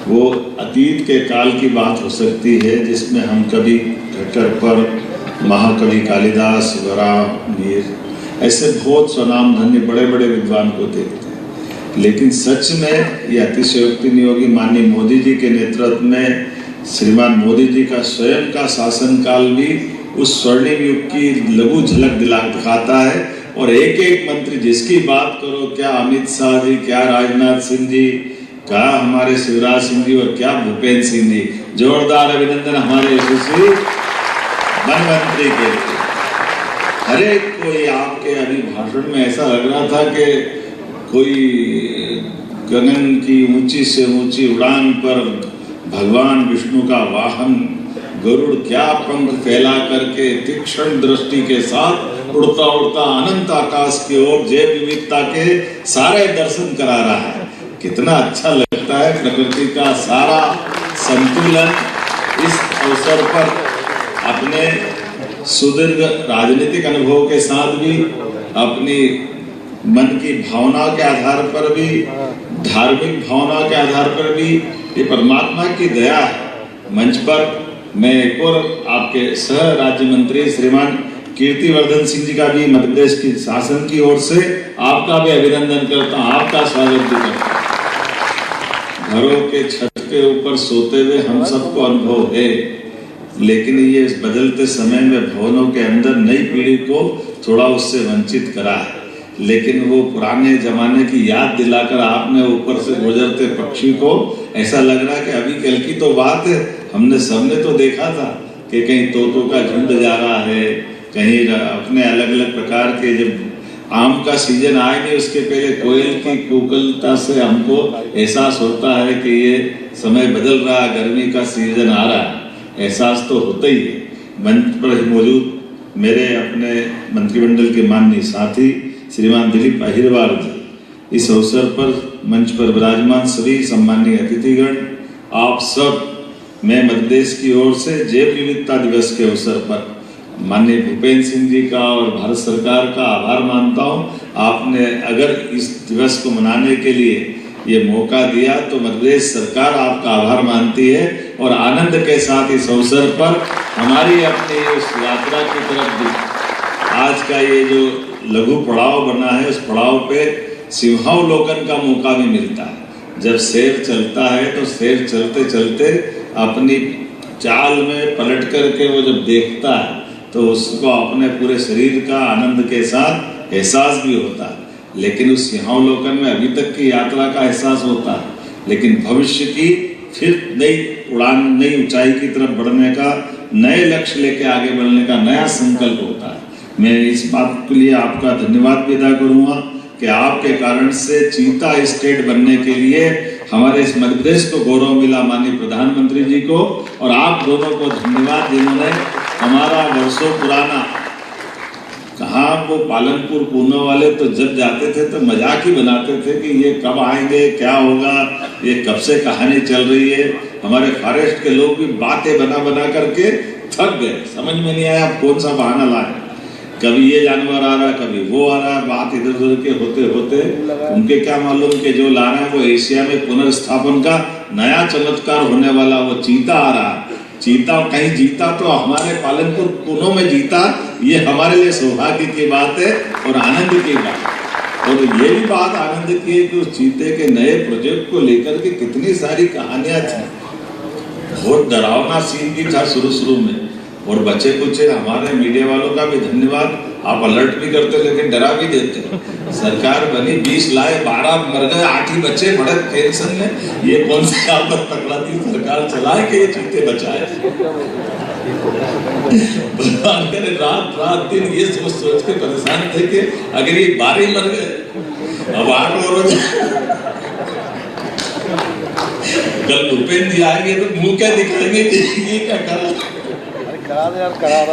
वो अतीत के काल की बात हो सकती है, जिसमें हम कभी घटर पर महाकवि कालिदास, वराह, मीर ऐसे बहुत स्वनाम धन्य बड़े बड़े विद्वान को देखते हैं, लेकिन सच में ये अतिशयोक्ति नहीं होगी। माननीय मोदी जी के नेतृत्व में श्रीमान मोदी जी का स्वयं का शासनकाल भी उस स्वर्णिम युग की लघु झलक दिखाता है। और एक एक मंत्री जिसकी बात करो, क्या अमित शाह जी, क्या राजनाथ सिंह जी, क्या हमारे शिवराज सिंह जी और क्या भूपेंद्र सिंह जी, जोरदार अभिनंदन हमारे यशस्वी वन मंत्री के लिए। हर एक कोई आपके अभी भाषण में ऐसा लग रहा था कि कोई गगन की ऊंची से ऊंची उड़ान पर भगवान विष्णु का वाहन गरुड़ क्या पंख फैला करके तीक्ष्ण दृष्टि के साथ उड़ता उड़ता अनंत आकाश की ओर जैव विविधता के सारे दर्शन करा रहा है। कितना अच्छा लगता है। प्रकृति का सारा संतुलन इस अवसर पर अपने सुदीर्घ राजनीतिक अनुभव के साथ भी, अपनी मन की भावना के आधार पर भी, धार्मिक भावना के आधार पर भी, ये परमात्मा की दया है। मंच पर मैं एक और आपके सह राज्य मंत्री श्रीमान कीर्तिवर्धन सिंह जी का भी मध्य प्रदेश की शासन की ओर से आपका भी अभिनंदन करता हूँ, आपका स्वागत भी करता हूँ। घरों के छत के ऊपर सोते हुए हम सबको अनुभव है, लेकिन ये इस बदलते समय में भवनों के अंदर नई पीढ़ी को थोड़ा उससे वंचित करा है। लेकिन वो पुराने जमाने की याद दिलाकर आपने ऊपर से गुजरते पक्षी को ऐसा लग रहा है कि अभी कल की तो बात है, हमने सबने तो देखा था कि कहीं तोतों का झुंड जा रहा है, कहीं अपने अलग अलग प्रकार के, जब आम का सीजन आए नहीं उसके पहले कोयल की कुकलता से हमको एहसास होता है कि ये समय बदल रहा है, गर्मी का सीजन आ रहा है। एहसास तो होता ही है। मंच पर मौजूद मेरे अपने मंत्रिमंडल के माननीय साथी श्रीमान दिलीप अहिरवार जी, इस अवसर पर मंच पर विराजमान सभी सम्मानीय अतिथिगण, आप सब, मैं मध्य प्रदेश की ओर से जैव विविधता दिवस के अवसर पर माननीय भूपेंद्र सिंह जी का और भारत सरकार का आभार मानता हूँ। आपने अगर इस दिवस को मनाने के लिए ये मौका दिया तो मध्य प्रदेश सरकार आपका आभार मानती है और आनंद के साथ इस अवसर पर हमारी अपनी उस यात्रा की तरफ भी आज का ये जो लघु पड़ाव बना है, उस पड़ाव पे सिंहावलोकन का मौका भी मिलता है। जब शेर चलता है तो शेर चलते चलते अपनी चाल में पलट करके वो जब देखता है तो उसको अपने पूरे शरीर का आनंद के साथ एहसास भी होता है। लेकिन उस सिंहावलोकन में अभी तक की यात्रा का एहसास होता है, लेकिन भविष्य की फिर नई उड़ान, नई ऊंचाई की तरफ बढ़ने का, नए लक्ष्य लेके आगे बढ़ने का नया संकल्प होता है। मैं इस बात के लिए आपका धन्यवाद भी अदा करूंगा कि आपके कारण से चीता स्टेट बनने के लिए हमारे इस मध्य प्रदेश को गौरव मिला, माननीय प्रधानमंत्री जी को और आप दोनों को धन्यवाद, जिन्होंने हमारा वर्षों पुराना, कहाँ वो पालनपुर पूना वाले तो जब जाते थे तो मजाक ही बनाते थे कि ये कब आएंगे, क्या होगा, ये कब से कहानी चल रही है। हमारे फॉरेस्ट के लोग भी बातें बना बना करके थक गए, समझ में नहीं आया कौन सा बहाना लाए। कभी ये जानवर आ रहा है, कभी वो आ रहा है, बात इधर उधर के होते होते उनके क्या मालूम कि जो ला रहे हैं वो एशिया में पुनर्स्थापन का नया चमत्कार होने वाला वो चीता आ रहा है। चीता कहीं जीता तो हमारे पालनपुर पूनों में जीता, ये हमारे लिए सौभाग्य की बात है और आनंद की बात। और ये भी बात आनंद की है कि उस चीते के नए प्रोजेक्ट को लेकर के कितनी सारी कहानियां थी। बहुत डरावना सीन भी था शुरू में, और बच्चे कुछ हमारे मीडिया वालों का भी धन्यवाद, आप अलर्ट भी करते लेकिन डरा भी देते। सरकार बनी, 20 लाए, 12 मर गए, 8 ही बच्चे, बड़े टेंशन में। ये कौन सी आफत पकड़ा थी सरकार चलाए कि ये चीते बचाए। भगवान करे रात दिन ये सोच के परेशान थे कि अगर ये 12 मर गए, अब 8 और हो जाए। कल भूपेंद्र जी आएंगे तो मुंह क्या दिखाएंगे कि ये क्या करा,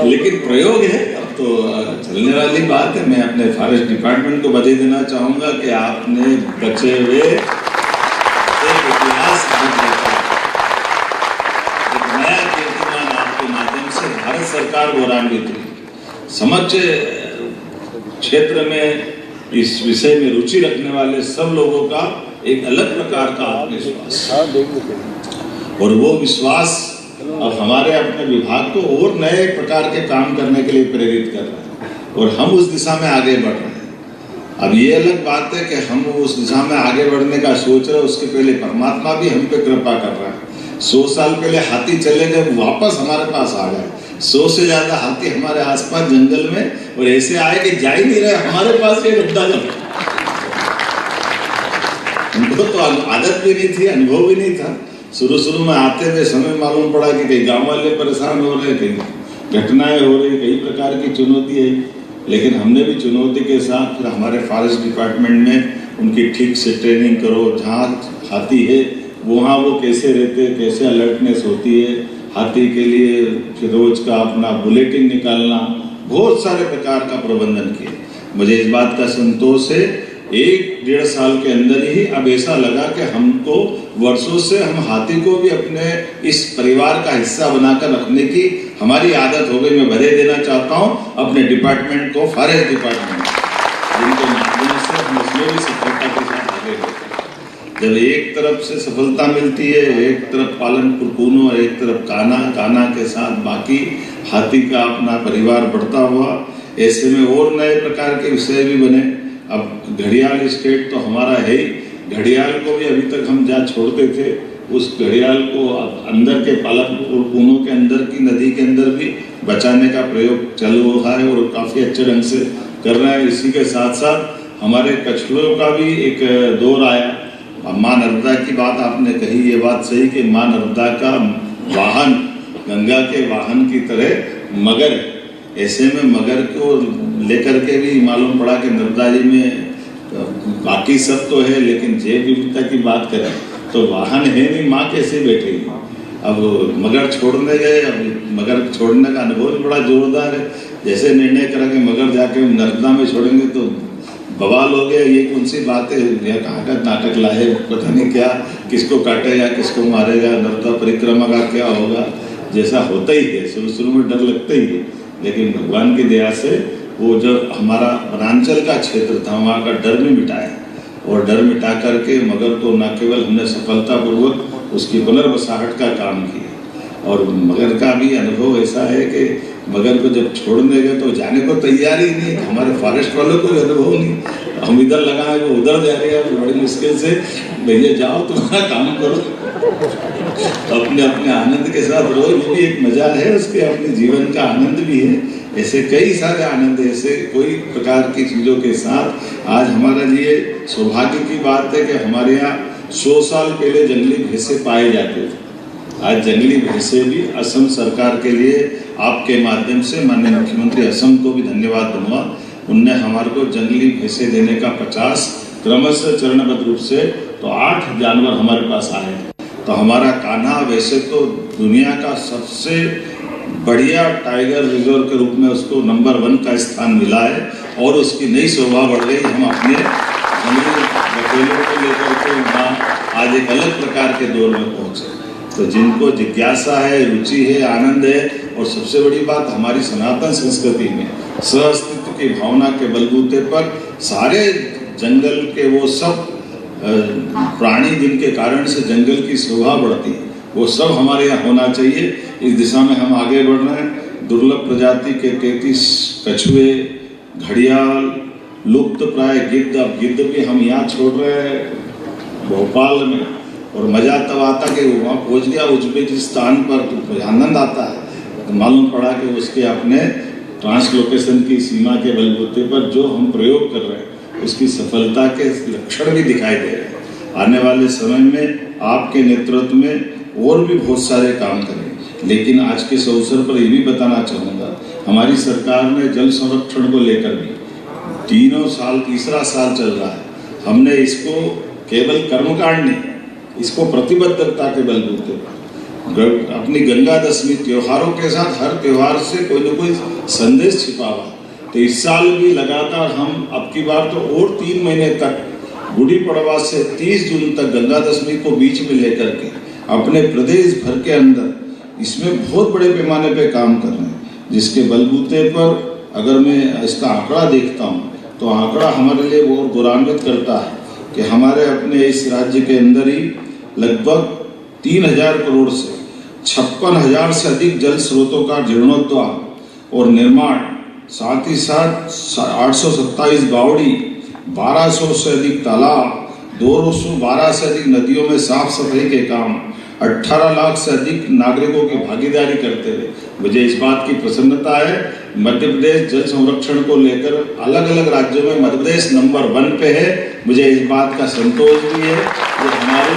लेकिन प्रयोग है, अब तो चलने वाली बात है। मैं अपने फॉरेस्ट डिपार्टमेंट को बधाई देना चाहूंगा कि आपने बचे हुए एक इतिहास, एक नया कीर्तिमान आपके माध्यम से भारत सरकार गौरवान्वित हुई। समग्र क्षेत्र में इस विषय में रुचि रखने वाले सब लोगों का एक अलग प्रकार का आत्मविश्वास, और वो विश्वास अब हमारे अपने विभाग को और नए प्रकार के काम करने के लिए प्रेरित कर रहा है और हम उस दिशा में आगे बढ़ रहे हैं। अब ये अलग बात है कि हम उस दिशा में आगे बढ़ने का सोच रहे हैं, उसके पहले परमात्मा भी हम पे कृपा कर रहा है। 100 साल पहले हाथी चले गए, वापस हमारे पास आ गए। 100 से ज्यादा हाथी हमारे आसपास जंगल में, और ऐसे आए कि जा ही नहीं रहे हमारे पास ये मुद्दा। उनको तो आदत भी नहीं थी, अनुभव भी नहीं था। शुरू में आते हुए समय मालूम पड़ा कि कई गांव वाले परेशान हो रहे, कई घटनाएं हो रही, कई प्रकार की चुनौती है, लेकिन हमने भी चुनौती के साथ फिर हमारे फॉरेस्ट डिपार्टमेंट में उनकी ठीक से ट्रेनिंग करो। जहाँ हाथी है वहाँ वो कैसे रहते, कैसे अलर्टनेस होती है हाथी के लिए, फिर रोज का अपना बुलेटिन निकालना, बहुत सारे प्रकार का प्रबंधन किया। मुझे इस बात का संतोष है, 1-1.5 साल के अंदर ही अब ऐसा लगा कि हमको वर्षों से हम हाथी को भी अपने इस परिवार का हिस्सा बनाकर रखने की हमारी आदत हो गई। मैं बधाई देना चाहता हूँ अपने डिपार्टमेंट को, फॉरेस्ट डिपार्टमेंट, जिनके माध्यम से हम इसमें भी सफलता के साथ आगे बढ़ते हैं। जब एक तरफ से सफलता मिलती है, एक तरफ पालन पुरकूनो, एक तरफ काना के साथ बाकी हाथी का अपना परिवार बढ़ता हुआ, ऐसे में और नए प्रकार के विषय भी बने। अब घड़ियाल स्टेट तो हमारा है ही, घड़ियाल को भी अभी तक हम जहाँ छोड़ते थे, उस घड़ियाल को अंदर के पालन पुरकूनो के अंदर की नदी के अंदर भी बचाने का प्रयोग चालू हुआ है और काफ़ी अच्छे ढंग से कर रहे हैं। इसी के साथ साथ हमारे कछुओं का भी एक दौर आया। माँ नर्मदा की बात आपने कही, ये बात सही कि माँ नर्मदा का वाहन गंगा के वाहन की तरह मगर, ऐसे में मगर को लेकर के भी मालूम पड़ा कि नर्मदा जी में बाकी सब तो है, लेकिन जैव विविधता की बात करें तो वाहन है नहीं, माँ कैसे बैठेगी। अब मगर छोड़ने गए, अब मगर छोड़ने का अनुभव भी बड़ा जोरदार है। जैसे निर्णय करा कि मगर जाके नर्मदा में छोड़ेंगे तो बवाल हो गया, ये कौन सी बात है, यह कहाँ का नाटक लाए, पता नहीं क्या, किसको काटेगा, किसको मारेगा, नर्मदा परिक्रमा का क्या होगा। जैसा होता ही है, शुरू में डर लगता ही है, लेकिन भगवान की दया से वो जो हमारा वनांचल का क्षेत्र था वहाँ का डर भी मिटाया, और डर मिटा करके मगर को न केवल हमने सफलतापूर्वक उसकी पुनर्वसाहट का काम किया। और मगर का भी अनुभव ऐसा है कि मगर को जब छोड़ने गए तो जाने को तैयार ही नहीं, हमारे फॉरेस्ट वालों को अनुभव नहीं, हम इधर लगाए वो उधर जा रहे हैं, बड़ी मुश्किल से भैया जाओ तुम्हारा काम करो, अपने अपने आनंद के साथ रहो। ये भी एक मजा है, उसके अपने जीवन का आनंद भी है। ऐसे कई सारे आनंद, ऐसे कोई प्रकार की चीज़ों के साथ आज हमारे लिए सौभाग्य की बात है कि हमारे यहाँ 100 साल पहले जंगली भैंसे पाए जाते थे। आज जंगली भैंसे भी असम सरकार के लिए आपके माध्यम से माननीय मुख्यमंत्री असम को भी धन्यवाद दूंगा। उनने हमारे को जंगली भैंसे देने का 50 क्रमशः चरणबद्ध रूप से तो 8 जानवर हमारे पास आए। तो हमारा कान्हा वैसे तो दुनिया का सबसे बढ़िया टाइगर रिजर्व के रूप में उसको नंबर 1 का स्थान मिला है, और उसकी नई शोभा बढ़ गई। हम अपने बकेलों को लेकर के वहाँ आज एक अलग प्रकार के दौर में पहुँचे। तो जिनको जिज्ञासा है, रुचि है, आनंद है, और सबसे बड़ी बात हमारी सनातन संस्कृति में सहअस्तित्व की भावना के बलबूते पर सारे जंगल के वो सब प्राणी जिनके कारण से जंगल की शोभा बढ़ती है, वो सब हमारे यहाँ होना चाहिए। इस दिशा में हम आगे बढ़ रहे हैं। दुर्लभ प्रजाति के 33 कछुए, घड़ियाल, लुप्त प्राय गिद्ध, अब गिद्ध भी हम यहाँ छोड़ रहे हैं भोपाल में, और मजा तब आता कि वहाँ पहुँच गया उज्बेकिस्तान पर, तो आनंद आता है। तो मालूम पड़ा कि उसके अपने ट्रांसलोकेशन की सीमा के बलबूते पर जो हम प्रयोग कर रहे हैं उसकी सफलता के लक्षण भी दिखाई दे रहे हैं। आने वाले समय में आपके नेतृत्व में और भी बहुत सारे काम करें। लेकिन आज के इस अवसर पर ये भी बताना चाहूँगा, हमारी सरकार ने जल संरक्षण को लेकर भी 3 साल, तीसरा साल चल रहा है। हमने इसको केवल कर्मकांड नहीं, इसको प्रतिबद्धता के बलबूते पर अपनी गंगा दशमी त्योहारों के साथ हर त्योहार से कोई न कोई संदेश छिपा हुआ। तो इस साल भी लगातार हम अब की बार तो और 3 महीने तक गुड़ी पड़वा से 30 जून तक गंगा दशमी को बीच में लेकर के अपने प्रदेश भर के अंदर इसमें बहुत बड़े पैमाने पे काम कर रहे हैं, जिसके बलबूते पर अगर मैं इसका आंकड़ा देखता हूँ तो आंकड़ा हमारे लिए बहुत गौरवान्वित करता है कि हमारे अपने इस राज्य के अंदर ही लगभग 3000 करोड़ से 56,000 से अधिक जल स्रोतों का जीर्णोद्धार और निर्माण, साथ ही साथ 827 बावड़ी, 1200 से अधिक तालाब, 212 से अधिक नदियों में साफ सफाई के काम, 18 लाख से अधिक नागरिकों की भागीदारी करते हुए मुझे इस बात की प्रसन्नता है। मध्य प्रदेश जल संरक्षण को लेकर अलग अलग राज्यों में मध्य प्रदेश नंबर 1 पे है। मुझे इस बात का संतोष भी है कि हमारे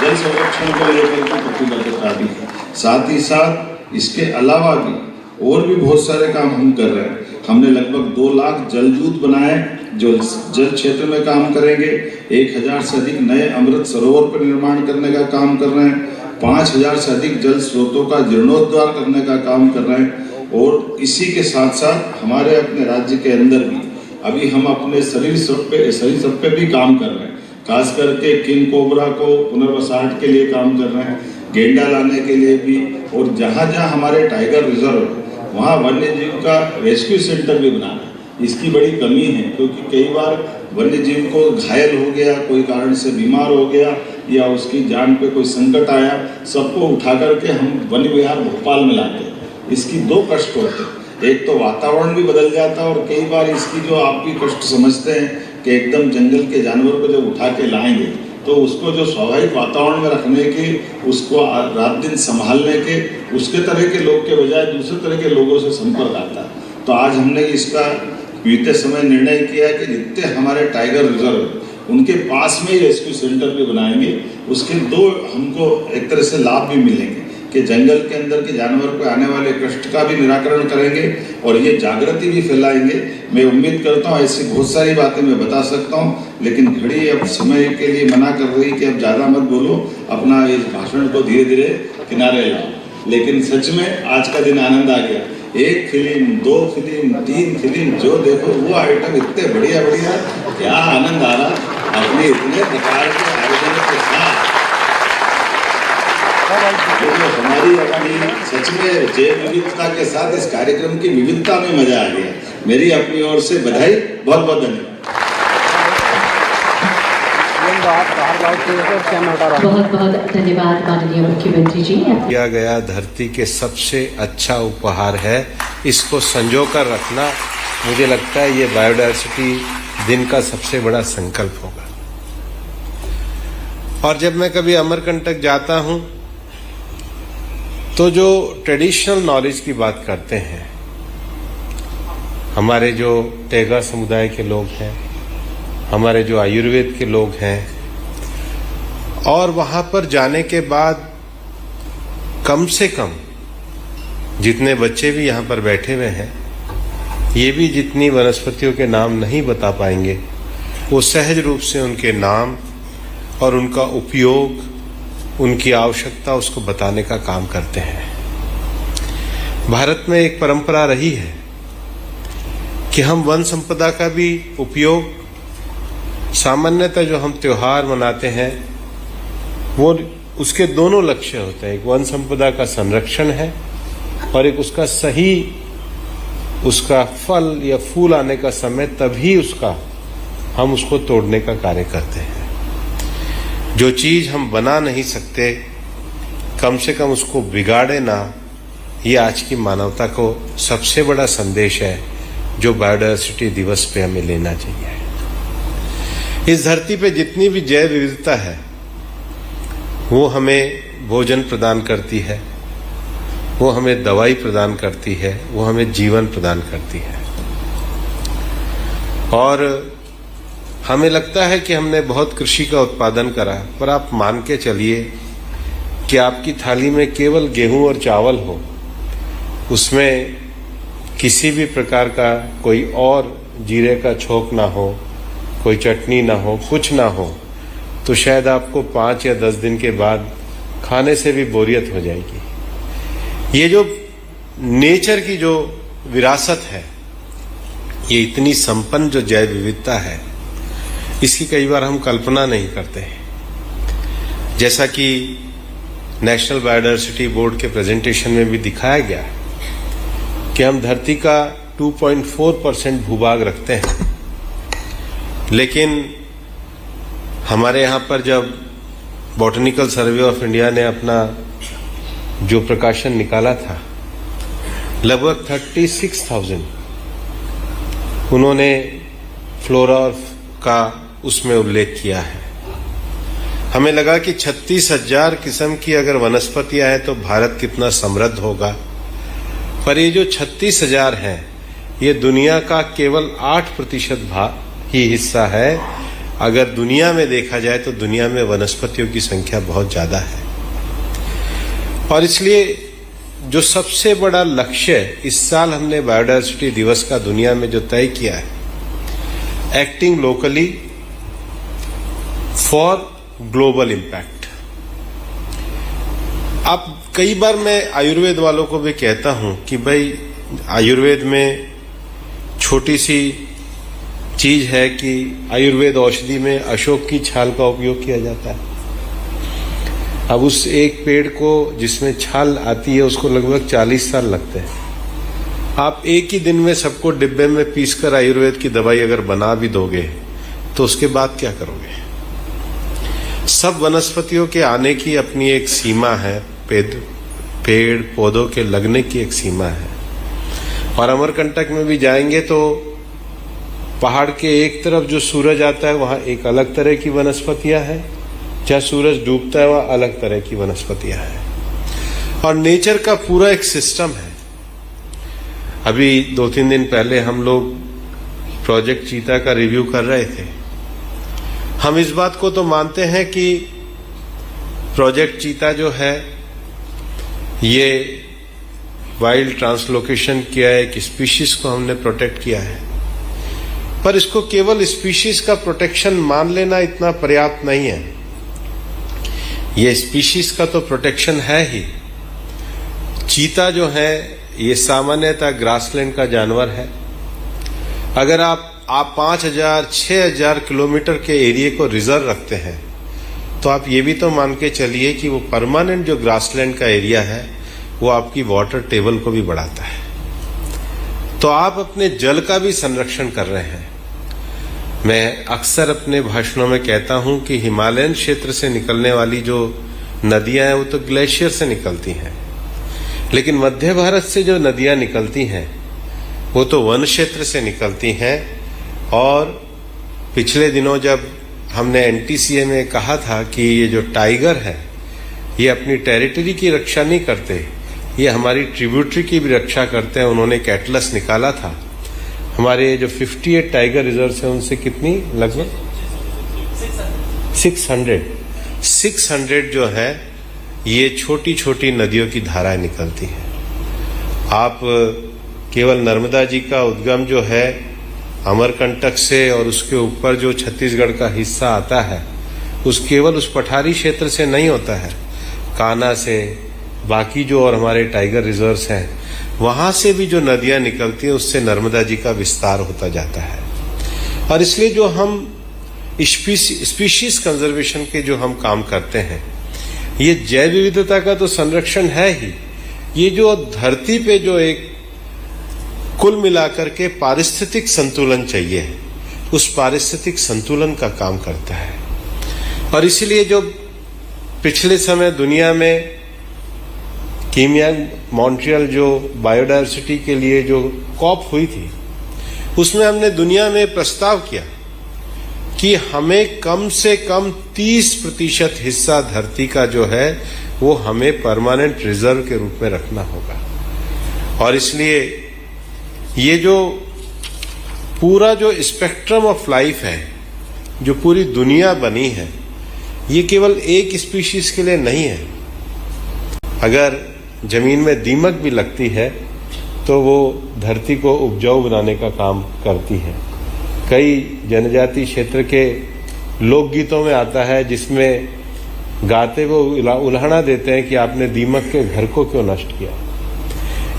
जल संरक्षण को लेकर की प्रतिबद्धता भी है। साथ ही साथ इसके अलावा भी और भी बहुत सारे काम हम कर रहे हैं। हमने लगभग 2 लाख जलदूत बनाए जो जल क्षेत्र में काम करेंगे। 1000 से अधिक नए अमृत सरोवर पर निर्माण करने का काम कर रहे हैं। 5000 से अधिक जल स्रोतों का जीर्णोद्धार करने का काम कर रहे हैं। और इसी के साथ साथ हमारे अपने राज्य के अंदर भी अभी हम अपने शरीर सब पे भी काम कर रहे हैं। खास करके किंग कोबरा को पुनर्वसाहट के लिए काम कर रहे हैं, गेंडा लाने के लिए भी। और जहाँ जहाँ हमारे टाइगर रिजर्व वहाँ वन्य जीव का रेस्क्यू सेंटर भी बनाना है। इसकी बड़ी कमी है क्योंकि कई बार वन्य जीव को घायल हो गया, कोई कारण से बीमार हो गया या उसकी जान पे कोई संकट आया, सबको उठा करके हम वन विहार भोपाल में लाते हैं। इसकी 2 कष्ट होते हैं, एक तो वातावरण भी बदल जाता है और कई बार इसकी जो आप भी कष्ट समझते हैं कि एकदम जंगल के जानवर को जब उठा के लाएंगे तो उसको जो स्वाभाविक वातावरण में रखने के, उसको रात दिन संभालने के, उसके तरह के लोग के बजाय दूसरे तरह के लोगों से संपर्क आता है। तो आज हमने इसका बीते समय निर्णय किया कि जितने हमारे टाइगर रिजर्व उनके पास में ही रेस्क्यू सेंटर भी बनाएंगे। उसके 2 हमको एक तरह से लाभ भी मिलेंगे कि जंगल के अंदर के जानवर को आने वाले कष्ट का भी निराकरण करेंगे और ये जागृति भी फैलाएंगे। मैं उम्मीद करता हूँ ऐसी बहुत सारी बातें मैं बता सकता हूँ, लेकिन घड़ी अब समय के लिए मना कर रही कि अब ज़्यादा मत बोलो, अपना इस भाषण को धीरे धीरे किनारे लाओ। लेकिन सच में आज का दिन आनंद आ गया। 1 फिल्म, 2 फिल्म, 3 फिल्म, जो देखो वो आइटम इतने बढ़िया बढ़िया, क्या आनंद आ रहा अपने इतने प्रकार के आयोजनों के साथ। तो हमारी अपनी सच में जैव विविधता के साथ इस कार्यक्रम की विविधता में मजा आ गया। मेरी अपनी ओर से बधाई, बहुत बहुत धन्यवाद। बहुत बहुत धन्यवाद माननीय मुख्यमंत्री जी। किया गया धरती के सबसे अच्छा उपहार है, इसको संजो कर रखना मुझे लगता है ये बायोडायवर्सिटी दिन का सबसे बड़ा संकल्प होगा। और जब मैं कभी अमरकंटक जाता हूं तो जो ट्रेडिशनल नॉलेज की बात करते हैं, हमारे जो तेगा समुदाय के लोग हैं, हमारे जो आयुर्वेद के लोग हैं, और वहां पर जाने के बाद कम से कम जितने बच्चे भी यहाँ पर बैठे हुए हैं, ये भी जितनी वनस्पतियों के नाम नहीं बता पाएंगे, वो सहज रूप से उनके नाम और उनका उपयोग, उनकी आवश्यकता उसको बताने का काम करते हैं। भारत में एक परंपरा रही है कि हम वन संपदा का भी उपयोग, सामान्यतः जो हम त्योहार मनाते हैं वो उसके दोनों लक्ष्य होते हैं, एक वन संपदा का संरक्षण है और एक उसका सही, उसका फल या फूल आने का समय तभी उसका हम उसको तोड़ने का कार्य करते हैं। जो चीज हम बना नहीं सकते, कम से कम उसको बिगाड़े ना, ये आज की मानवता को सबसे बड़ा संदेश है जो बायोडायवर्सिटी दिवस पे हमें लेना चाहिए। इस धरती पे जितनी भी जैव विविधता है वो हमें भोजन प्रदान करती है, वो हमें दवाई प्रदान करती है, वो हमें जीवन प्रदान करती है। और हमें लगता है कि हमने बहुत कृषि का उत्पादन करा, पर आप मान के चलिए कि आपकी थाली में केवल गेहूं और चावल हो, उसमें किसी भी प्रकार का कोई और जीरे का छोंक ना हो, कोई चटनी ना हो, कुछ ना हो, तो शायद आपको 5 या 10 दिन के बाद खाने से भी बोरियत हो जाएगी। ये जो नेचर की जो विरासत है, ये इतनी संपन्न जो जैव विविधता है, इसकी कई बार हम कल्पना नहीं करते हैं। जैसा कि नेशनल बायोडायवर्सिटी बोर्ड के प्रेजेंटेशन में भी दिखाया गया कि हम धरती का 2.4% भूभाग रखते हैं, लेकिन हमारे यहाँ पर जब बॉटनिकल सर्वे ऑफ इंडिया ने अपना जो प्रकाशन निकाला था, लगभग 36,000 उन्होंने फ्लोरा का उसमें उल्लेख किया है। हमें लगा कि 36,000 किस्म की अगर वनस्पतियां हैं तो भारत कितना समृद्ध होगा, पर ये जो 36,000 हैं ये दुनिया का केवल 8% भाग ही हिस्सा है। अगर दुनिया में देखा जाए तो दुनिया में वनस्पतियों की संख्या बहुत ज्यादा है, और इसलिए जो सबसे बड़ा लक्ष्य इस साल हमने बायोडायवर्सिटी दिवस का दुनिया में जो तय किया है, acting locally for global impact. अब कई बार मैं आयुर्वेद वालों को भी कहता हूं कि भाई आयुर्वेद में छोटी सी चीज है कि आयुर्वेद औषधि में अशोक की छाल का उपयोग किया जाता है। अब उस एक पेड़ को जिसमें छाल आती है उसको लगभग 40 साल लगते हैं। आप एक ही दिन में सबको डिब्बे में पीसकर आयुर्वेद की दवाई अगर बना भी दोगे तो उसके बाद क्या करोगे? सब वनस्पतियों के आने की अपनी एक सीमा है, पेड़ पौधों के लगने की एक सीमा है। और अमरकंटक में भी जाएंगे तो पहाड़ के एक तरफ जो सूरज आता है वहां एक अलग तरह की वनस्पतियां हैं, जहां सूरज डूबता है वहां अलग तरह की वनस्पतियां हैं, और नेचर का पूरा एक सिस्टम है। अभी 2-3 दिन पहले हम लोग प्रोजेक्ट चीता का रिव्यू कर रहे थे। हम इस बात को तो मानते हैं कि प्रोजेक्ट चीता जो है ये वाइल्ड ट्रांसलोकेशन किया है, एक स्पीशीज को हमने प्रोटेक्ट किया है, पर इसको केवल स्पीशीज का प्रोटेक्शन मान लेना इतना पर्याप्त नहीं है। ये स्पीशीज का तो प्रोटेक्शन है ही। चीता जो है ये सामान्यतः ग्रासलैंड का जानवर है। अगर आप 5,000-6,000 किलोमीटर के एरिया को रिजर्व रखते हैं तो आप ये भी तो मान के चलिए कि वो परमानेंट जो ग्रासलैंड का एरिया है वो आपकी वाटर टेबल को भी बढ़ाता है। तो आप अपने जल का भी संरक्षण कर रहे हैं। मैं अक्सर अपने भाषणों में कहता हूं कि हिमालयन क्षेत्र से निकलने वाली जो नदियां हैं वो तो ग्लेशियर से निकलती हैं, लेकिन मध्य भारत से जो नदियां निकलती हैं वो तो वन क्षेत्र से निकलती हैं। और पिछले दिनों जब हमने एनटीसीए में कहा था कि ये जो टाइगर है ये अपनी टेरिटरी की रक्षा नहीं करते, ये हमारी ट्रिब्यूटरी की भी रक्षा करते हैं। उन्होंने एक एटलस निकाला था। हमारे जो 58 टाइगर रिजर्व है उनसे कितनी, लगभग 600 जो है ये छोटी छोटी नदियों की धाराएं निकलती हैं। आप केवल नर्मदा जी का उद्गम जो है अमरकंटक से और उसके ऊपर जो छत्तीसगढ़ का हिस्सा आता है उस केवल उस पठारी क्षेत्र से नहीं होता है, कान्हा से, बाकी जो और हमारे टाइगर रिजर्व्स हैं वहां से भी जो नदियां निकलती हैं उससे नर्मदा जी का विस्तार होता जाता है। और इसलिए जो हम स्पीशीज कंजर्वेशन के जो हम काम करते हैं ये जैव विविधता का तो संरक्षण है ही, ये जो धरती पे जो एक कुल मिलाकर के पारिस्थितिक संतुलन चाहिए उस पारिस्थितिक संतुलन का काम करता है। और इसलिए जो पिछले समय दुनिया में कीमियांग मॉन्ट्रियल जो बायोडायवर्सिटी के लिए जो कॉप हुई थी उसमें हमने दुनिया में प्रस्ताव किया कि हमें कम से कम 30% हिस्सा धरती का जो है वो हमें परमानेंट रिजर्व के रूप में रखना होगा। और इसलिए ये जो पूरा जो स्पेक्ट्रम ऑफ लाइफ है, जो पूरी दुनिया बनी है, ये केवल एक स्पीशीज के लिए नहीं है। अगर जमीन में दीमक भी लगती है तो वो धरती को उपजाऊ बनाने का काम करती है। कई जनजाति क्षेत्र के लोकगीतों में आता है जिसमें गाते वो उल्हाड़ा देते हैं कि आपने दीमक के घर को क्यों नष्ट किया।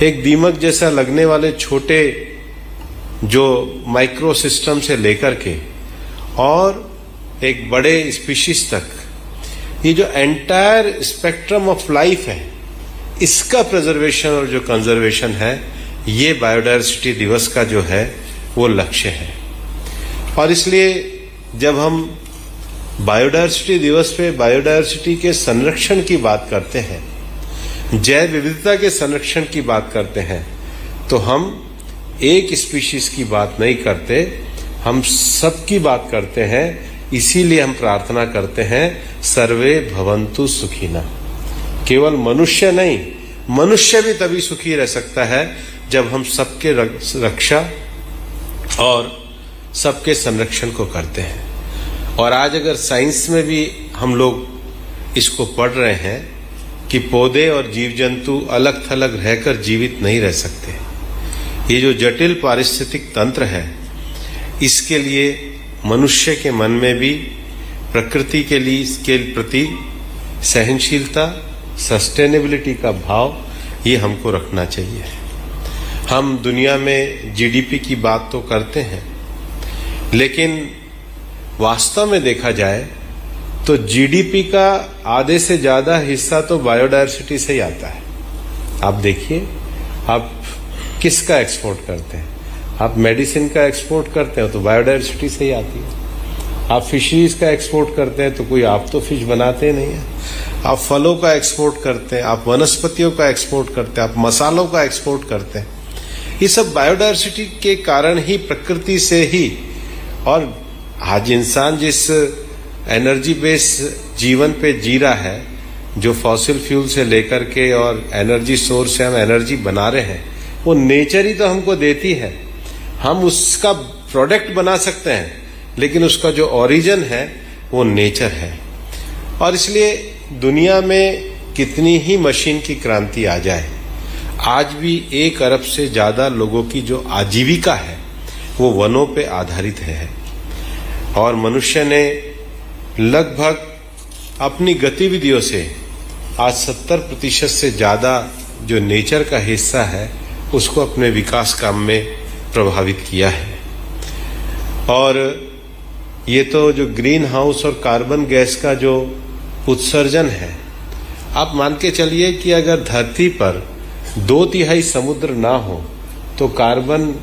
एक दीमक जैसा लगने वाले छोटे जो माइक्रो सिस्टम से लेकर के और एक बड़े स्पीशीज तक, ये जो एंटायर स्पेक्ट्रम ऑफ लाइफ है इसका प्रिजर्वेशन और जो कंजर्वेशन है ये बायोडायवर्सिटी दिवस का जो है वो लक्ष्य है। और इसलिए जब हम बायोडायवर्सिटी दिवस पे बायोडायवर्सिटी के संरक्षण की बात करते हैं, जैव विविधता के संरक्षण की बात करते हैं, तो हम एक स्पीशीज की बात नहीं करते, हम सबकी बात करते हैं। इसीलिए हम प्रार्थना करते हैं सर्वे भवन्तु सुखिनः। केवल मनुष्य नहीं, मनुष्य भी तभी सुखी रह सकता है जब हम सबके रक्षा और सबके संरक्षण को करते हैं। और आज अगर साइंस में भी हम लोग इसको पढ़ रहे हैं कि पौधे और जीव जंतु अलग थलग रहकर जीवित नहीं रह सकते। ये जो जटिल पारिस्थितिक तंत्र है, इसके लिए मनुष्य के मन में भी प्रकृति के लिए इसके प्रति सहनशीलता, सस्टेनेबिलिटी का भाव ये हमको रखना चाहिए। हम दुनिया में जीडीपी की बात तो करते हैं, लेकिन वास्तव में देखा जाए तो जीडीपी का आधे से ज्यादा हिस्सा तो बायोडायवर्सिटी से ही आता है। आप देखिए, आप किसका एक्सपोर्ट करते हैं? आप मेडिसिन का एक्सपोर्ट करते हैं तो बायोडायवर्सिटी से ही आती है। आप फिशरीज का एक्सपोर्ट करते हैं तो कोई आप तो फिश बनाते नहीं है। आप फलों का एक्सपोर्ट करते हैं, आप वनस्पतियों का एक्सपोर्ट करते हैं, आप मसालों का एक्सपोर्ट करते हैं। ये सब बायोडायवर्सिटी के कारण ही, प्रकृति से ही। और आज इंसान जिस एनर्जी बेस जीवन पे जी रहा है, जो फॉसिल फ्यूल से लेकर के और एनर्जी सोर्स से हम एनर्जी बना रहे हैं, वो नेचर ही तो हमको देती है। हम उसका प्रोडक्ट बना सकते हैं, लेकिन उसका जो ओरिजिन है वो नेचर है। और इसलिए दुनिया में कितनी ही मशीन की क्रांति आ जाए, आज भी 1 अरब से ज्यादा लोगों की जो आजीविका है वो वनों पे आधारित है। और मनुष्य ने लगभग अपनी गतिविधियों से आज 70% से ज्यादा जो नेचर का हिस्सा है उसको अपने विकास काम में प्रभावित किया है। और ये तो जो ग्रीन हाउस और कार्बन गैस का जो उत्सर्जन है, आप मान के चलिए कि अगर धरती पर 2/3 समुद्र ना हो तो कार्बन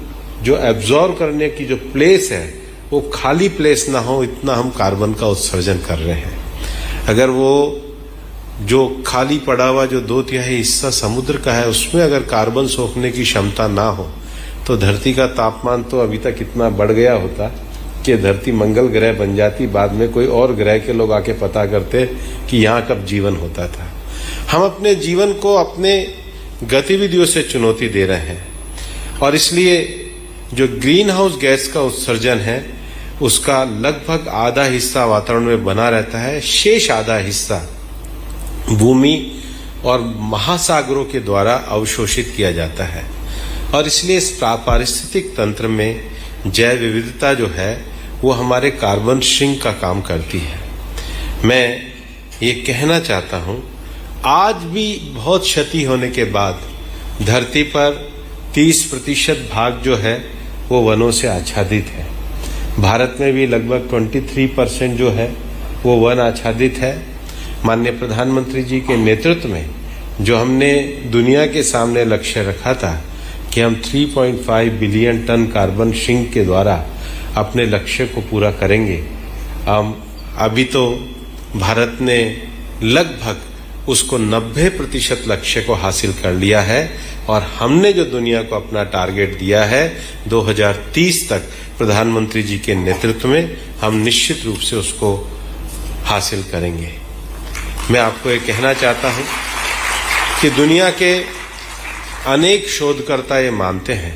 जो एब्जॉर्ब करने की जो प्लेस है वो खाली प्लेस ना हो, इतना हम कार्बन का उत्सर्जन कर रहे हैं। अगर वो जो खाली पड़ा हुआ जो 2/3 हिस्सा समुद्र का है उसमें अगर कार्बन सोखने की क्षमता ना हो तो धरती का तापमान तो अभी तक इतना बढ़ गया होता कि धरती मंगल ग्रह बन जाती। बाद में कोई और ग्रह के लोग आके पता करते कि यहाँ कब जीवन होता था। हम अपने जीवन को अपने गतिविधियों से चुनौती दे रहे हैं। और इसलिए जो ग्रीन हाउस गैस का उत्सर्जन है उसका लगभग आधा हिस्सा वातावरण में बना रहता है, शेष आधा हिस्सा भूमि और महासागरों के द्वारा अवशोषित किया जाता है। और इसलिए इस पारिस्थितिक तंत्र में जैव विविधता जो है वो हमारे कार्बन सिंक का काम करती है। मैं ये कहना चाहता हूँ, आज भी बहुत क्षति होने के बाद धरती पर 30% भाग जो है वो वनों से आच्छादित है। भारत में भी लगभग 23% जो है वो वन आच्छादित है। माननीय प्रधानमंत्री जी के नेतृत्व में जो हमने दुनिया के सामने लक्ष्य रखा था कि हम 3.5 बिलियन टन कार्बन सिंक के द्वारा अपने लक्ष्य को पूरा करेंगे, अभी तो भारत ने लगभग उसको 90% लक्ष्य को हासिल कर लिया है। और हमने जो दुनिया को अपना टारगेट दिया है 2030 तक प्रधानमंत्री जी के नेतृत्व में, हम निश्चित रूप से उसको हासिल करेंगे। मैं आपको ये कहना चाहता हूं कि दुनिया के अनेक शोधकर्ता ये मानते हैं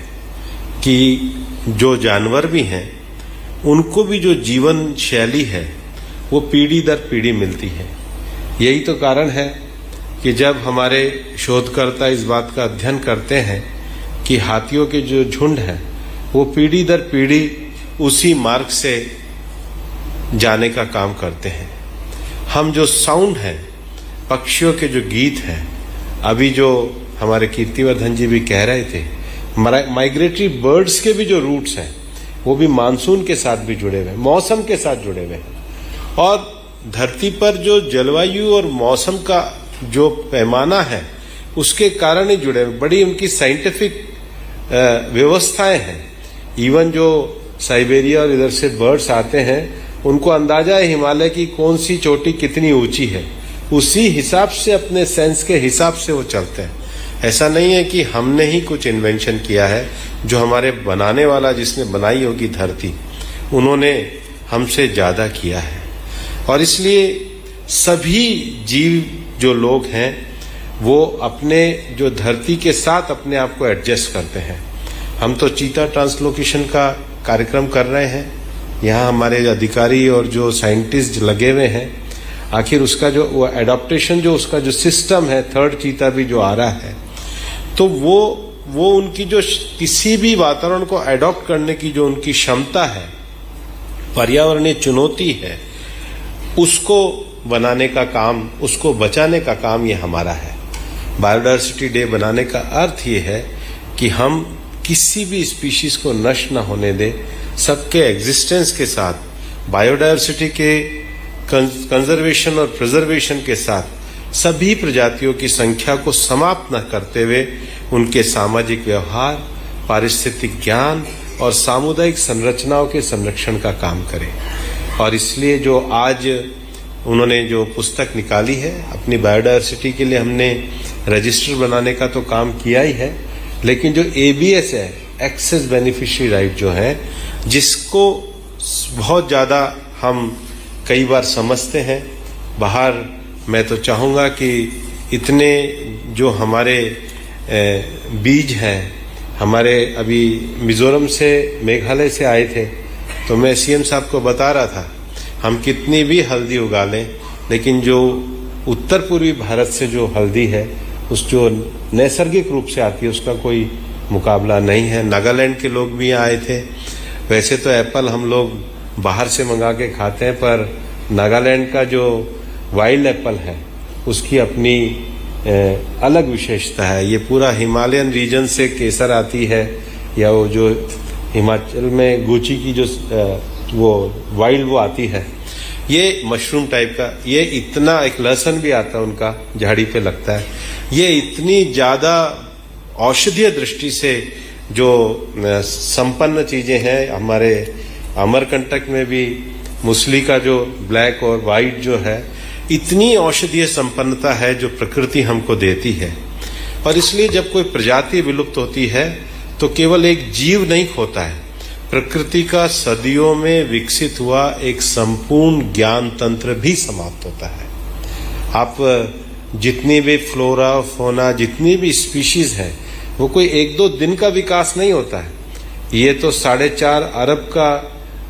कि जो जानवर भी हैं उनको भी जो जीवन शैली है वो पीढ़ी दर पीढ़ी मिलती है। यही तो कारण है कि जब हमारे शोधकर्ता इस बात का अध्ययन करते हैं कि हाथियों के जो झुंड हैं वो पीढ़ी दर पीढ़ी उसी मार्ग से जाने का काम करते हैं। हम जो साउंड है, पक्षियों के जो गीत हैं, अभी जो हमारे कीर्तिवर्धन जी भी कह रहे थे, माइग्रेटरी बर्ड्स के भी जो रूट्स हैं वो भी मानसून के साथ भी जुड़े हुए हैं, मौसम के साथ जुड़े हुए हैं। और धरती पर जो जलवायु और मौसम का जो पैमाना है उसके कारण ही जुड़े हुए, बड़ी उनकी साइंटिफिक व्यवस्थाएं हैं। इवन जो साइबेरिया और इधर से बर्ड्स आते हैं उनको अंदाजा है हिमालय की कौन सी चोटी कितनी ऊंची है, उसी हिसाब से अपने सेंस के हिसाब से वो चलते हैं। ऐसा नहीं है कि हमने ही कुछ इन्वेंशन किया है, जो हमारे बनाने वाला जिसने बनाई होगी धरती, उन्होंने हमसे ज्यादा किया है। और इसलिए सभी जीव जो लोग हैं वो अपने जो धरती के साथ अपने आप को एडजस्ट करते हैं। हम तो चीता ट्रांसलोकेशन का कार्यक्रम कर रहे हैं, यहाँ हमारे अधिकारी और जो साइंटिस्ट लगे हुए हैं। आखिर उसका जो वो एडॉप्टेशन जो उसका जो सिस्टम है, थर्ड चीता भी जो आ रहा है, तो वो उनकी जो किसी भी वातावरण को एडॉप्ट करने की जो उनकी क्षमता है, पर्यावरणीय चुनौती है, उसको बनाने का काम, उसको बचाने का काम ये हमारा है। बायोडायवर्सिटी डे बनाने का अर्थ ये है कि हम किसी भी स्पीशीज को नष्ट न होने दें, सबके एग्जिस्टेंस के साथ, बायोडायवर्सिटी के कंजर्वेशन और प्रिजर्वेशन के साथ सभी प्रजातियों की संख्या को समाप्त न करते हुए उनके सामाजिक व्यवहार, पारिस्थितिक ज्ञान और सामुदायिक संरचनाओं के संरक्षण का काम करें। और इसलिए जो आज उन्होंने जो पुस्तक निकाली है अपनी बायोडायवर्सिटी के लिए, हमने रजिस्टर बनाने का तो काम किया ही है, लेकिन जो ABS है, एक्सेस बेनिफिशियरी राइट जो है, जिसको बहुत ज़्यादा हम कई बार समझते हैं बाहर। मैं तो चाहूँगा कि इतने जो हमारे बीज हैं, हमारे अभी मिजोरम से, मेघालय से आए थे, तो मैं CM साहब को बता रहा था, हम कितनी भी हल्दी उगा लें, लेकिन जो उत्तर पूर्वी भारत से जो हल्दी है, उस जो नैसर्गिक रूप से आती है, उसका कोई मुकाबला नहीं है। नागालैंड के लोग भी यहाँ आए थे। वैसे तो एप्पल हम लोग बाहर से मंगा के खाते हैं, पर नागालैंड का जो वाइल्ड एप्पल है उसकी अपनी अलग विशेषता है। ये पूरा हिमालयन रीजन से केसर आती है, या वो जो हिमाचल में गुची की जो वो वाइल्ड वो आती है, ये मशरूम टाइप का, ये इतना, एक लहसुन भी आता है उनका, झाड़ी पे लगता है। ये इतनी ज्यादा औषधीय दृष्टि से जो संपन्न चीजें हैं। हमारे अमरकंटक में भी मुसली का जो ब्लैक और वाइट जो है, इतनी औषधीय संपन्नता है जो प्रकृति हमको देती है। और इसलिए जब कोई प्रजाति विलुप्त होती है तो केवल एक जीव नहीं खोता है, प्रकृति का सदियों में विकसित हुआ एक संपूर्ण ज्ञान तंत्र भी समाप्त होता है। आप जितनी भी फ्लोरा फोना, जितनी भी स्पीशीज हैं, वो कोई 1-2 दिन का विकास नहीं होता है। ये तो 4.5 अरब का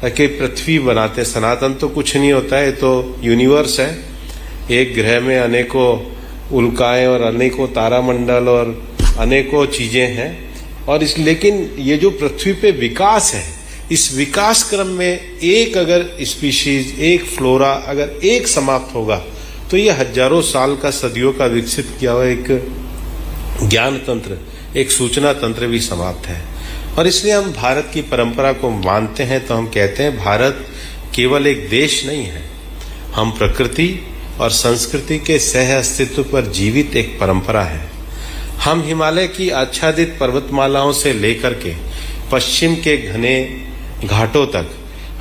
के पृथ्वी बनाते, सनातन तो कुछ नहीं होता है, तो यूनिवर्स है। एक ग्रह में अनेकों उल्काएं और अनेकों तारामंडल और अनेकों चीजें हैं। और लेकिन ये जो पृथ्वी पे विकास है, इस विकास क्रम में एक अगर स्पीशीज, एक फ्लोरा अगर एक समाप्त होगा, तो ये हजारों साल का, सदियों का विकसित किया हुआ एक ज्ञान तंत्र, एक सूचना तंत्र भी समाप्त है। और इसलिए हम भारत की परंपरा को मानते हैं, तो हम कहते हैं भारत केवल एक देश नहीं है, हम प्रकृति और संस्कृति के सह अस्तित्व पर जीवित एक परंपरा है। हम हिमालय की आच्छादित पर्वतमालाओं से लेकर के पश्चिम के घने घाटों तक,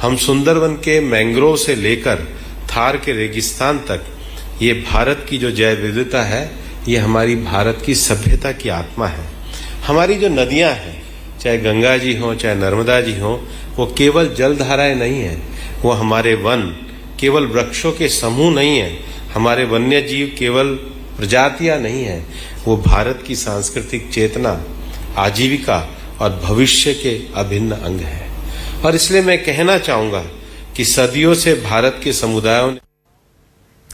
हम सुंदरवन के मैंग्रोव से लेकर थार के रेगिस्तान तक, ये भारत की जो जैव विविधता है, ये हमारी भारत की सभ्यता की आत्मा है। हमारी जो नदियां हैं, चाहे गंगा जी हो, चाहे नर्मदा जी हो, वो केवल जलधाराएं नहीं है, वो हमारे वन केवल वृक्षों के समूह नहीं है, हमारे वन्य जीव केवल प्रजातियां नहीं है, वो भारत की सांस्कृतिक चेतना, आजीविका और भविष्य के अभिन्न अंग है। और इसलिए मैं कहना चाहूंगा कि सदियों से भारत के समुदायों ने